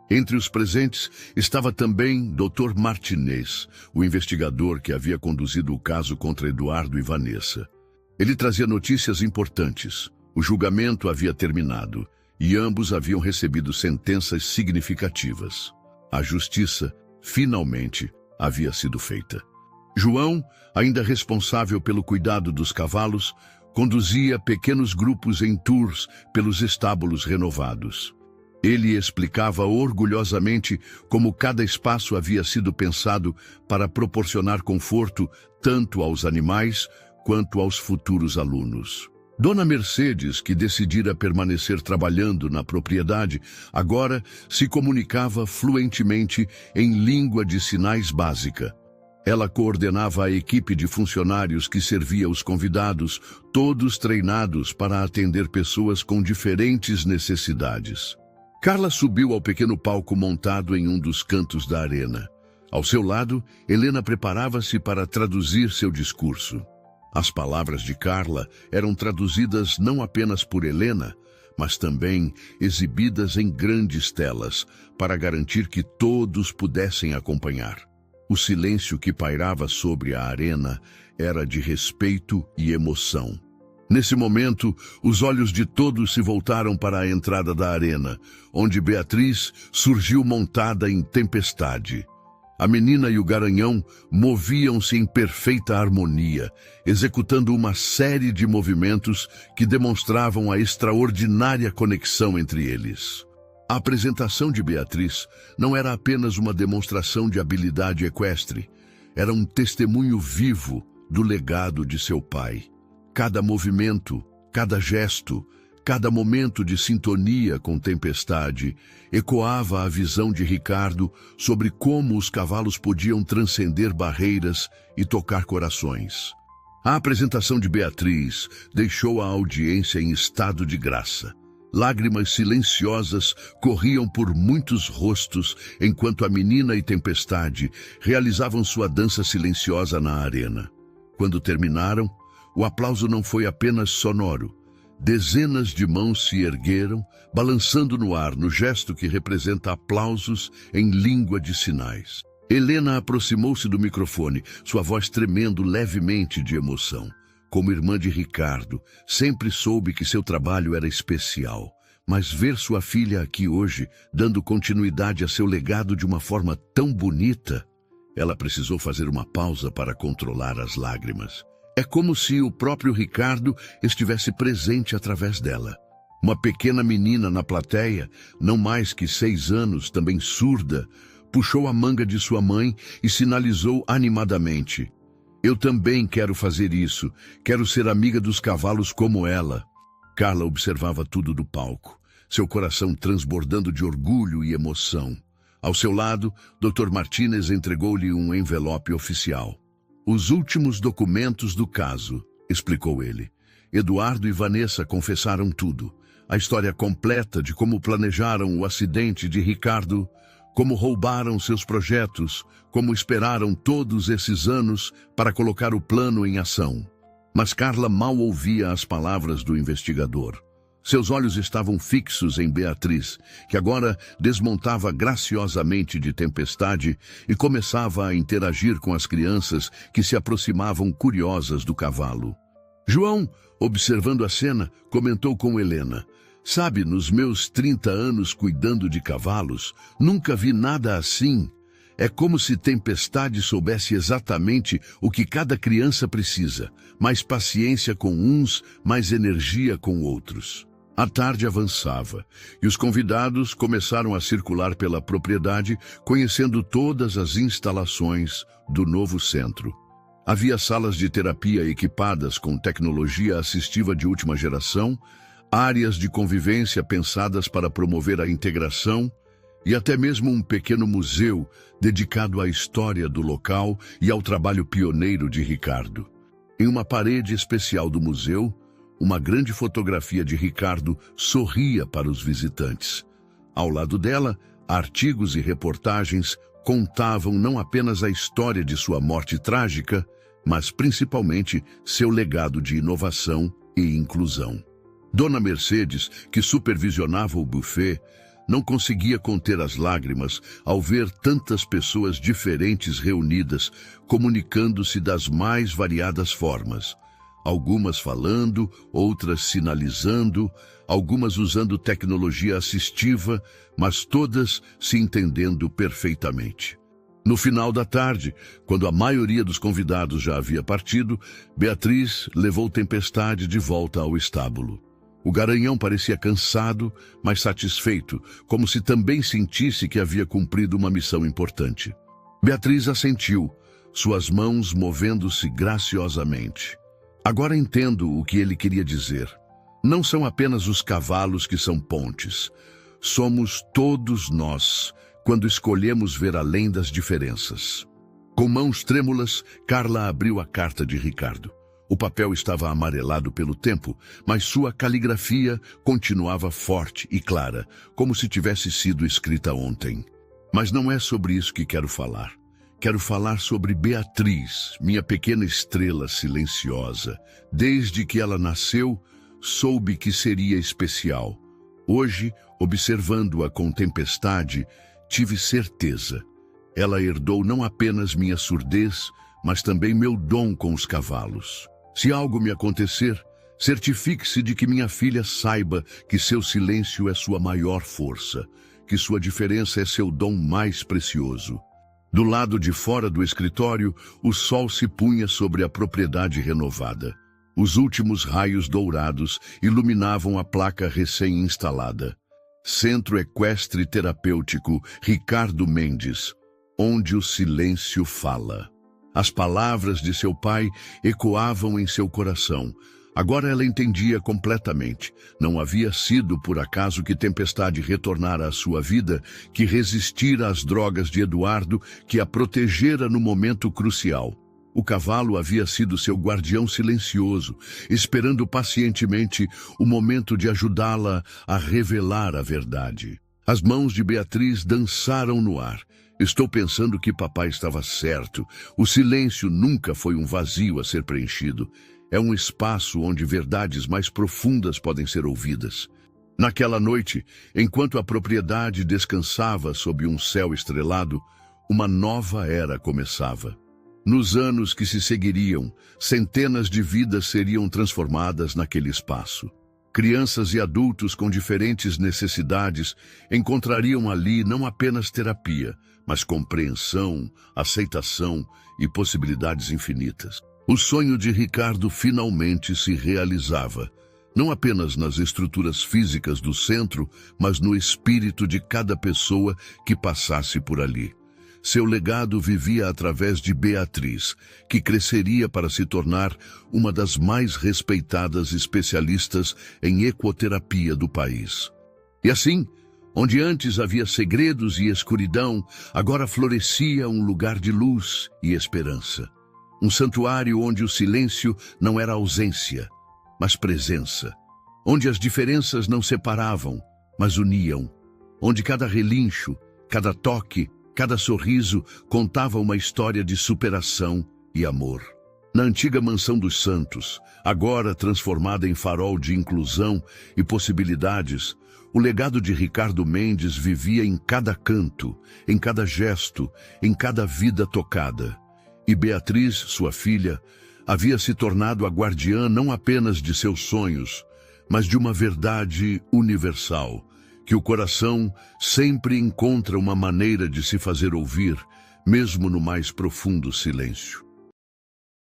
Entre os presentes estava também Dr. Martinez, o investigador que havia conduzido o caso contra Eduardo e Vanessa. Ele trazia notícias importantes. O julgamento havia terminado e ambos haviam recebido sentenças significativas. A justiça, finalmente, havia sido feita. João, ainda responsável pelo cuidado dos cavalos, conduzia pequenos grupos em tours pelos estábulos renovados. Ele explicava orgulhosamente como cada espaço havia sido pensado para proporcionar conforto tanto aos animais quanto aos futuros alunos. Dona Mercedes, que decidira permanecer trabalhando na propriedade, agora se comunicava fluentemente em língua de sinais básica. Ela coordenava a equipe de funcionários que servia os convidados, todos treinados para atender pessoas com diferentes necessidades. Carla subiu ao pequeno palco montado em um dos cantos da arena. Ao seu lado, Helena preparava-se para traduzir seu discurso. As palavras de Carla eram traduzidas não apenas por Helena, mas também exibidas em grandes telas, para garantir que todos pudessem acompanhar. O silêncio que pairava sobre a arena era de respeito e emoção. Nesse momento, os olhos de todos se voltaram para a entrada da arena, onde Beatriz surgiu montada em Tempestade. A menina e o garanhão moviam-se em perfeita harmonia, executando uma série de movimentos que demonstravam a extraordinária conexão entre eles. A apresentação de Beatriz não era apenas uma demonstração de habilidade equestre, era um testemunho vivo do legado de seu pai. Cada movimento, cada gesto, cada momento de sintonia com Tempestade ecoava a visão de Ricardo sobre como os cavalos podiam transcender barreiras e tocar corações. A apresentação de Beatriz deixou a audiência em estado de graça. Lágrimas silenciosas corriam por muitos rostos enquanto a menina e Tempestade realizavam sua dança silenciosa na arena. Quando terminaram, o aplauso não foi apenas sonoro. Dezenas de mãos se ergueram, balançando no ar no gesto que representa aplausos em língua de sinais. Helena aproximou-se do microfone, sua voz tremendo levemente de emoção. Como irmã de Ricardo, sempre soube que seu trabalho era especial. Mas ver sua filha aqui hoje, dando continuidade a seu legado de uma forma tão bonita, ela precisou fazer uma pausa para controlar as lágrimas. É como se o próprio Ricardo estivesse presente através dela. Uma pequena menina na plateia, não mais que 6 anos, também surda, puxou a manga de sua mãe e sinalizou animadamente: "Eu também quero fazer isso, quero ser amiga dos cavalos como ela." Carla observava tudo do palco, seu coração transbordando de orgulho e emoção. Ao seu lado, Dr. Martinez entregou-lhe um envelope oficial. "Os últimos documentos do caso", explicou ele. Eduardo e Vanessa confessaram tudo. A história completa de como planejaram o acidente de Ricardo, como roubaram seus projetos, como esperaram todos esses anos para colocar o plano em ação. Mas Carla mal ouvia as palavras do investigador. Seus olhos estavam fixos em Beatriz, que agora desmontava graciosamente de Tempestade e começava a interagir com as crianças que se aproximavam curiosas do cavalo. João, observando a cena, comentou com Helena: "Sabe, nos meus 30 anos cuidando de cavalos, nunca vi nada assim. É como se Tempestade soubesse exatamente o que cada criança precisa: mais paciência com uns, mais energia com outros." A tarde avançava e os convidados começaram a circular pela propriedade, conhecendo todas as instalações do novo centro. Havia salas de terapia equipadas com tecnologia assistiva de última geração, áreas de convivência pensadas para promover a integração e até mesmo um pequeno museu dedicado à história do local e ao trabalho pioneiro de Ricardo. Em uma parede especial do museu, uma grande fotografia de Ricardo sorria para os visitantes. Ao lado dela, Artigos e reportagens contavam não apenas a história de sua morte trágica, mas principalmente seu legado de inovação e inclusão. Dona Mercedes, que supervisionava o buffet, não conseguia conter as lágrimas ao ver tantas pessoas diferentes reunidas, comunicando-se das mais variadas formas. Algumas falando, outras sinalizando, algumas usando tecnologia assistiva, mas todas se entendendo perfeitamente. No final da tarde, quando a maioria dos convidados já havia partido, Beatriz levou Tempestade de volta ao estábulo. O garanhão parecia cansado, mas satisfeito, como se também sentisse que havia cumprido uma missão importante. Beatriz assentiu, suas mãos movendo-se graciosamente. Agora entendo o que ele queria dizer. Não são apenas os cavalos que são pontes. Somos todos nós, quando escolhemos ver além das diferenças. Com mãos trêmulas, Carla abriu a carta de Ricardo. O papel estava amarelado pelo tempo, mas sua caligrafia continuava forte e clara, como se tivesse sido escrita ontem. Mas não é sobre isso que quero falar. Quero falar sobre Beatriz, minha pequena estrela silenciosa. Desde que ela nasceu, soube que seria especial. Hoje, observando-a com Tempestade, tive certeza. Ela herdou não apenas minha surdez, mas também meu dom com os cavalos. Se algo me acontecer, certifique-se de que minha filha saiba que seu silêncio é sua maior força, que sua diferença é seu dom mais precioso. Do lado de fora do escritório, o sol se punha sobre a propriedade renovada. Os últimos raios dourados iluminavam a placa recém-instalada. Centro Equestre Terapêutico Ricardo Mendes, onde o silêncio fala. As palavras de seu pai ecoavam em seu coração. Agora ela entendia completamente. Não havia sido por acaso que Tempestade retornara à sua vida, que resistira às drogas de Eduardo, que a protegera no momento crucial. O cavalo havia sido seu guardião silencioso, esperando pacientemente o momento de ajudá-la a revelar a verdade. As mãos de Beatriz dançaram no ar. Estou pensando que papai estava certo. O silêncio nunca foi um vazio a ser preenchido. É um espaço onde verdades mais profundas podem ser ouvidas. Naquela noite, enquanto a propriedade descansava sob um céu estrelado, uma nova era começava. Nos anos que se seguiriam, centenas de vidas seriam transformadas naquele espaço. Crianças e adultos com diferentes necessidades encontrariam ali não apenas terapia, mas compreensão, aceitação e possibilidades infinitas. O sonho de Ricardo finalmente se realizava, não apenas nas estruturas físicas do centro, mas no espírito de cada pessoa que passasse por ali. Seu legado vivia através de Beatriz, que cresceria para se tornar uma das mais respeitadas especialistas em ecoterapia do país. E assim, onde antes havia segredos e escuridão, agora florescia um lugar de luz e esperança. Um santuário onde o silêncio não era ausência, mas presença. Onde as diferenças não separavam, mas uniam. Onde cada relincho, cada toque, cada sorriso contava uma história de superação e amor. Na antiga mansão dos Santos, agora transformada em farol de inclusão e possibilidades, o legado de Ricardo Mendes vivia em cada canto, em cada gesto, em cada vida tocada. E Beatriz, sua filha, havia se tornado a guardiã não apenas de seus sonhos, mas de uma verdade universal, que o coração sempre encontra uma maneira de se fazer ouvir, mesmo no mais profundo silêncio.